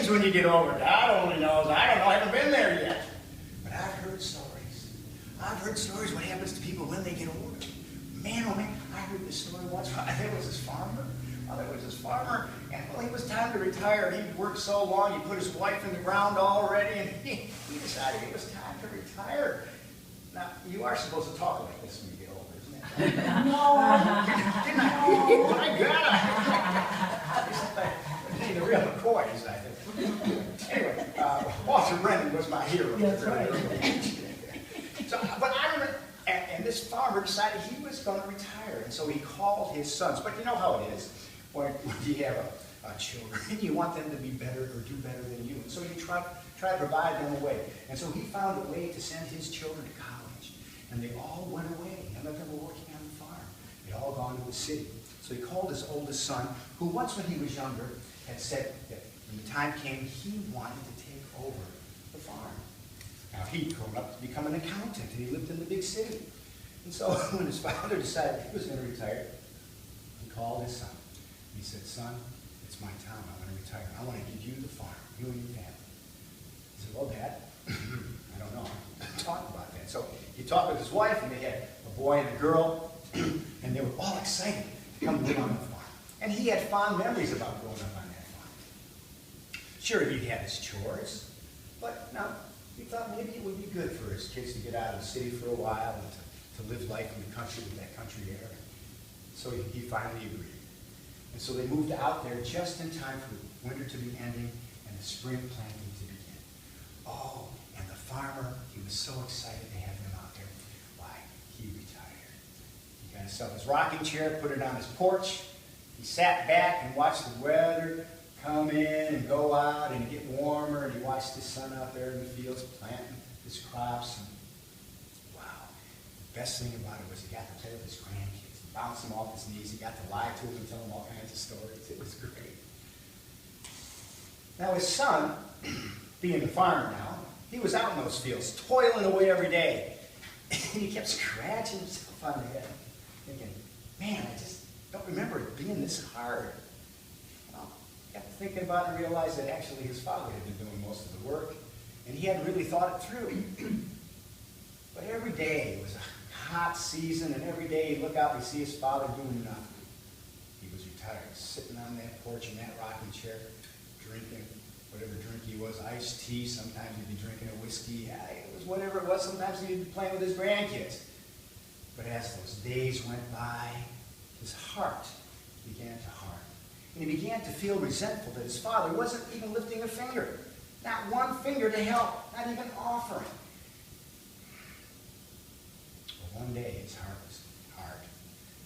happens when you get older. God only knows. I don't know. I haven't been there yet. But I've heard stories. I've heard stories what happens to people when they get older. Man, oh man, I heard this story once. There was this farmer. And well, he was time to retire. He'd worked so long, he put his wife in the ground already, and he decided it was time to retire. Now, you are supposed to talk like this when you get older, isn't it? No, didn't I? Oh, my God. The real McCoys, I think. Anyway, Walter Brennan was my hero. That's right. So, but I remember, and this farmer decided he was going to retire, and so he called his sons. But you know how it is. When you have children, you want them to be better or do better than you. And so you try to provide them a way. And so he found a way to send his children to college. And they all went away. None of them were working on the farm. They'd all gone to the city. So he called his oldest son, who once when he was younger had said that when the time came, he wanted to take over the farm. Now he'd grown up to become an accountant, and he lived in the big city. And so when his father decided he was going to retire, he called his son. He said, son, it's my time. I'm going to retire. I want to give you the farm, you and your family. He said, well, Dad, I don't know. Talk about that. So he talked with his wife, and they had a boy and a girl, and they were all excited to come live on the farm. And he had fond memories about growing up on that farm. Sure, he'd had his chores, but now he thought maybe it would be good for his kids to get out of the city for a while and to live life in the country with that country air. So he finally agreed. And so they moved out there just in time for the winter to be ending and the spring planting to begin. Oh, and the farmer, he was so excited to have him out there. Why, he retired. He got himself his rocking chair, put it on his porch. He sat back and watched the weather come in and go out and get warmer. And he watched his son out there in the fields planting his crops. And wow, the best thing about it was he got to play with his grandkids. Bounce him off his knees. He got to lie to him and tell him all kinds of stories. It was great. Now his son, being a farmer now, he was out in those fields, toiling away every day. And he kept scratching himself on the head, thinking, man, I just don't remember it being this hard. Well, he got to thinking about it and realized that actually his father had been doing most of the work, and he hadn't really thought it through. But every day was a hot season, and every day he'd look out and see his father doing nothing. He was retired, sitting on that porch in that rocking chair, drinking whatever drink he was, iced tea. Sometimes he'd be drinking a whiskey. Yeah, it was whatever it was. Sometimes he'd be playing with his grandkids. But as those days went by, his heart began to harden. And he began to feel resentful that his father wasn't even lifting a finger. Not one finger to help, not even offering. One day his heart was hard,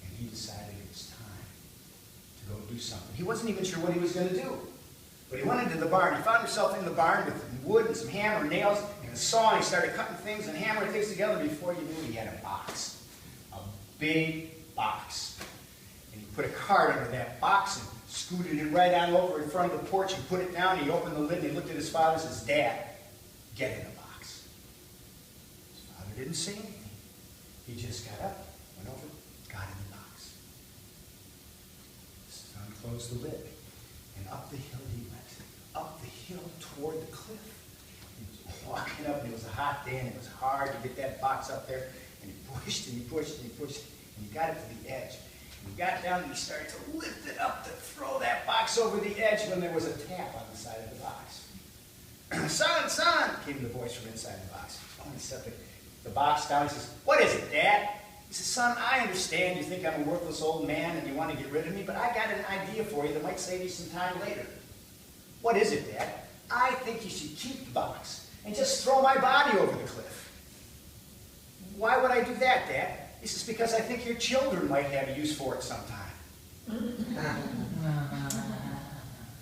and he decided it was time to go do something. He wasn't even sure what he was going to do. But he went into the barn. He found himself in the barn with wood and some hammer and nails and a saw, and he started cutting things and hammering things together. Before you knew it, he had a box. A big box. And he put a card under that box and scooted it right on over in front of the porch and put it down. He opened the lid and he looked at his father and says, Dad, get in the box. His father didn't say anything. He just got up, went over, got in the box. His son closed the lid, and up the hill he went. Up the hill toward the cliff. He was walking up, and it was a hot day, and it was hard to get that box up there. And he pushed, and he pushed, and he pushed, and he got it to the edge. And he got down, and he started to lift it up to throw that box over the edge when there was a tap on the side of the box. Son, son, came the voice from inside the box. Oh, he set the box down. He says, what is it, Dad? He says, son, I understand you think I'm a worthless old man and you want to get rid of me, but I got an idea for you that might save you some time later. What is it, Dad? I think you should keep the box and just throw my body over the cliff. Why would I do that, Dad? He says, because I think your children might have use for it sometime.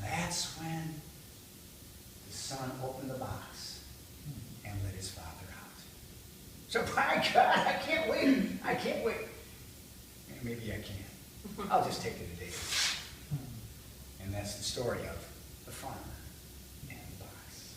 That's when the son opened the box and let his father out. So, by God, I can't wait. I can't wait. Maybe I can. I'll just take it a day. And that's the story of the farmer and the box.